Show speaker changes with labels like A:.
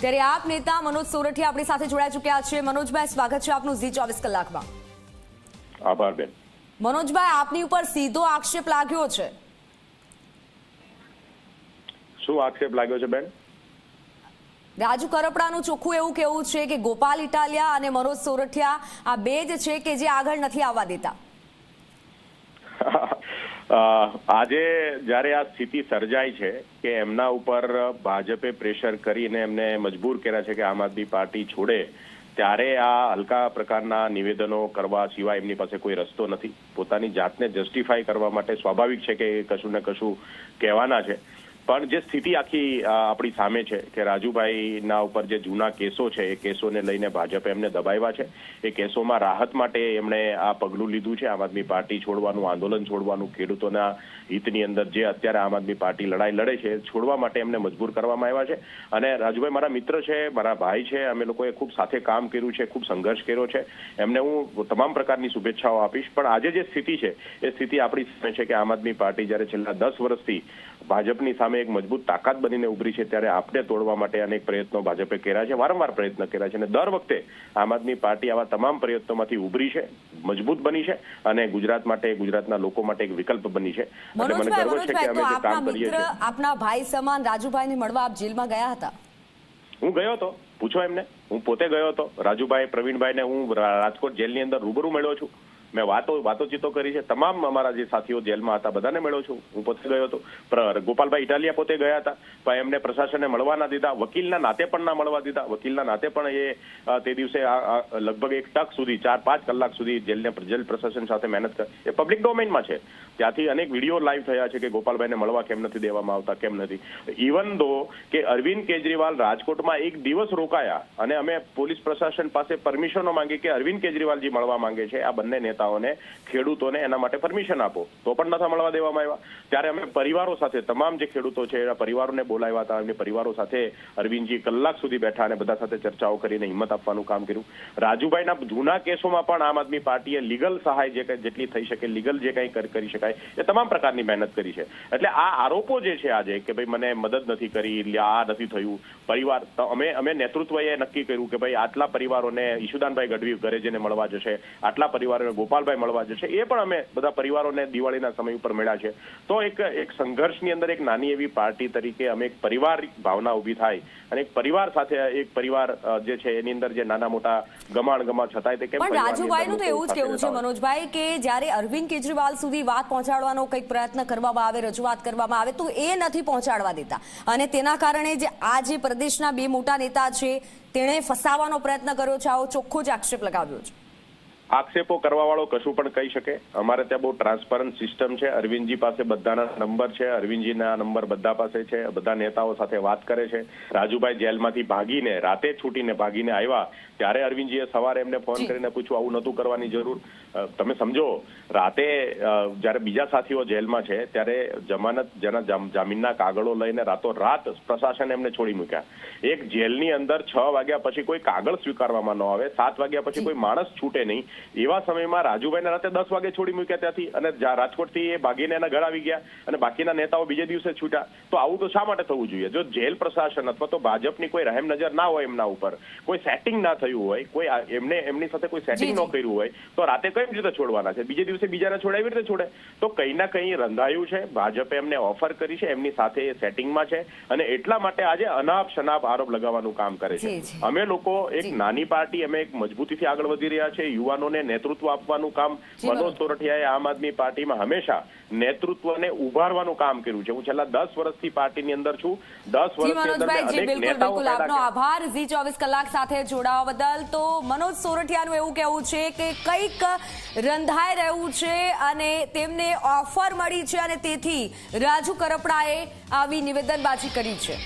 A: ત્યારે આપ નેતા મનોજ સોરઠિયા આપણી સાથે જોડાઈ ચૂક્યા છે। મનોજભાઈ, સ્વાગત છે આપનું ઝી 24 કલાકમાં।
B: આભાર બેન।
A: મનોજભાઈ, આપની ઉપર સીધો આક્ષેપ લાગ્યો છે।
B: શું આક્ષેપ લાગ્યો છે બેન?
A: રાજુ કરપડાનું ચોખ્ખું એવું કહેવું છે કે ગોપાલ ઇટાલિયા અને મનોજ સોરઠિયા આ બે જ છે કે જે આગળ નથી આવવા દેતા।
B: આજે જ્યારે આ સ્થિતિ સર્જાઈ છે કે એમના ઉપર ભાજપે પ્રેશર કરીને એમને મજબૂર કર્યા છે કે આમ આદમી પાર્ટી છોડે, ત્યારે આ હલકા પ્રકારના નિવેદનો કરવા સિવાય એમની પાસે કોઈ રસ્તો નથી। પોતાની જાતને જસ્ટિફાઈ કરવા માટે સ્વાભાવિક છે કે કશું ને કશું કહેવાના છે, પણ જે સ્થિતિ આખી આપણી સામે છે કે રાજુભાઈના ઉપર જે જૂના કેસો છે એ કેસોને લઈને ભાજપે એમને દબાવ્યા છે। એ કેસોમાં રાહત માટે એમણે આ પગલું લીધું છે, આમ આદમી પાર્ટી છોડવાનું, આંદોલન છોડવાનું, ખેડૂતોના હિતની અંદર જે અત્યારે આમ આદમી પાર્ટી લડાઈ લડે છે છોડવા માટે એમને મજબૂર કરવામાં આવ્યા છે। અને રાજુભાઈ મારા મિત્ર છે, મારા ભાઈ છે, અમે લોકોએ ખૂબ સાથે કામ કર્યું છે, ખૂબ સંઘર્ષ કર્યો છે, એમને હું તમામ પ્રકારની શુભેચ્છાઓ આપીશ। પણ આજે જે સ્થિતિ છે એ સ્થિતિ આપણી સામે છે કે આમ આદમી પાર્ટી જ્યારે છેલ્લા 10 વર્ષથી ભાજપની સામે એક મજબૂત તાકાત બનીને ઉભરી છે, ત્યારે આપને તોડવા માટે અનેક પ્રયત્નો ભાજપે કર્યા છે, વારંવાર પ્રયત્ન કર્યા છે, અને દર વખતે આમ આદમી પાર્ટી આવા તમામ પ્રયત્નોમાંથી ઉભરી છે, મજબૂત બની છે અને ગુજરાત માટે, ગુજરાતના લોકો માટે એક વિકલ્પ બની છે। એટલે મને ગર્વ છે કે અમે જે કામ કરીએ છીએ।
A: આપના ભાઈ સમાન રાજુભાઈને મળવા આપ જેલમાં ગયા હતા?
B: હું ગયો હતો, પૂછો એમને, હું પોતે ગયો હતો। રાજુભાઈ, પ્રવીણભાઈને હું રાજકોટ જેલની અંદર રૂબરૂ મળ્યો છું, મેં વાતોચીતો કરી છે, તમામ અમારા જે સાથીઓ જેલમાં હતા બધાને મળ્યો છું, હું પોતે ગયો હતો। ગોપાલભાઈ ઇટાલિયા પોતે ગયા હતા, પણ એમને પ્રશાસને મળવા ના દીધા, વકીલના નાતે પણ ના મળવા દીધા। વકીલના નાતે પણ એ તે દિવસે લગભગ 1 ટક સુધી 4-5 કલાક સુધી જેલ પ્રશાસન સાથે મહેનત કરી। એ પબ્લિક ડોમેઇનમાં છે, ત્યાંથી અનેક વિડીયો લાઈવ થયા છે કે ગોપાલભાઈને મળવા કેમ નથી દેવામાં આવતા, કેમ નથી। ઇવન દો કે અરવિંદ કેજરીવાલ રાજકોટમાં 1 દિવસ રોકાયા અને અમે પોલીસ પ્રશાસન પાસે પરમિશનો માંગી કે અરવિંદ કેજરીવાલજી મળવા માંગે છે, આ બંને નેતાઓને, ખેડૂતોને એના માટે પરમિશન આપો, તો પણ નતા મળવા દેવામાં આવ્યા। ત્યારે અમે પરિવારો સાથે, તમામ જે ખેડૂતો છે એના પરિવારોને બોલાવ્યા હતા, એમની પરિવારો સાથે અરવિંદજી કલાક સુધી બેઠા અને બધા સાથે ચર્ચાઓ કરીને હિંમત આપવાનું કામ કર્યું। રાજુભાઈના જૂના કેસોમાં પણ આમ આદમી પાર્ટીએ લીગલ સહાય જેટલી થઈ શકે, લીગલ જે કંઈ કરી શકાય એ તમામ પ્રકારની મહેનત કરી છે। એટલે આ આરોપો જે છે આજે કે ભાઈ મને મદદ નથી કરી, આ નથી થયું, પરિવાર, અમે નેતૃત્વએ નક્કી કર્યું કે ભાઈ આટલા પરિવારોને ઈશુદાનભાઈ ગઢવી ઘરે જઈને મળવા જશે, આટલા પરિવારોને ગોપાલભાઈ મળવા જશે, એ પણ અમે બધા પરિવારોને દિવાળીના સમય ઉપર મળ્યા છે। તો એક સંઘર્ષની અંદર એક નાની એવી પાર્ટી તરીકે અમે એક પરિવાર ભાવના ઊભી થાય અને એક પરિવાર સાથે, એક પરિવાર જે છે એની અંદર જે નાના મોટા ગમાણ છતાંય તે કેમ।
A: પણ રાજુભાઈનું તો એવું જ કેવું છે મનોજભાઈ કે જ્યારે અરવિંદ કેજરીવાલ સુધી વાત પહોંચાડવાનો કંઈક પ્રયત્ન કરવામાં આવે, રજૂઆત કરવામાં આવે તો એ નથી પહોંચાડવા દેતા, અને તેના કારણે જે આ જે પ્રદેશના 2 મોટા નેતા છે તેણે ફસાવાનો પ્રયત્ન કર્યો છે, આવો ચોખ્ખો જ આક્ષેપ લગાવ્યો છે।
B: આક્ષેપો કરવા વાળો કશું પણ કહી શકે, અમારે ત્યાં બહુ ટ્રાન્સપરન્ટ સિસ્ટમ છે। અરવિંદજી પાસે બધાના નંબર છે, અરવિંદજીના નંબર બધા પાસે છે, બધા નેતાઓ સાથે વાત કરે છે। રાજુભાઈ જેલમાંથી ભાગીને, રાતે છૂટીને ભાગીને આવ્યા ત્યારે અરવિંદજીએ સવારે એમને ફોન કરીને પૂછ્યું આવું નહોતું કરવાની જરૂર। તમે સમજો, રાતે જ્યારે બીજા સાથીઓ જેલમાં છે ત્યારે જેના જામીનના કાગળો લઈને રાતોરાત પ્રશાસન એમને છોડી મૂક્યા। એક જેલની અંદર 6 વાગ્યા પછી કોઈ કાગળ સ્વીકારવામાં ન આવે, 7 વાગ્યા પછી કોઈ માણસ છૂટે નહીં, એવા સમયમાં રાજુભાઈને રાતે 10 વાગે છોડી મૂક્યા ત્યાંથી, અને રાજકોટથી એ ભાગીને એના ઘર આવી ગયા અને બાકીના નેતાઓ બીજે દિવસે છૂટ્યા। તો આવું તો શા માટે થવું જોઈએ? જો જેલ પ્રશાસન અથવા તો ભાજપની કોઈ રહેમ નજર ના હોય એમના ઉપર, કોઈ સેટિંગ ના થયું હોય, કોઈ એમની સાથે કોઈ સેટિંગ ન કર્યું હોય, તો રાતે કઈ રીતે છોડવાના છે? બીજે દિવસે બીજાને છોડે એવી રીતે છોડે? તો કંઈ ના કંઈ રંધાયું છે, ભાજપે એમને ઓફર કરી છે, એમની સાથે એ સેટિંગમાં છે, અને એટલા માટે આજે અનાપ શનાપ આરોપ લગાવવાનું કામ કરે છે। અમે લોકો એક નાની પાર્ટી, અમે એક મજબૂતીથી આગળ વધી રહ્યા છે, યુવાનોને નેતૃત્વ આપવાનું કામ મનોજ સોરઠિયાએ આમ આદમી પાર્ટીમાં હંમેશા નેતૃત્વને ઉભારવાનું કામ કર્યું છે। હું છેલ્લા 10 વર્ષથી પાર્ટીની અંદર છું, 10 વર્ષની અંદર અનેક નેતાઓ
A: આપનો આભાર ઝી 24 કલાક સાથે જોડાવા બદલ। તો મનોજ સોરઠિયાનું એવું કહેવું છે કે કંઈક રંધાઈ રહ્યું છે અને તેમને ઓફર મળી છે અને તેથી રાજુ કરપડાએ આવી નિવેદનબાજી કરી છે।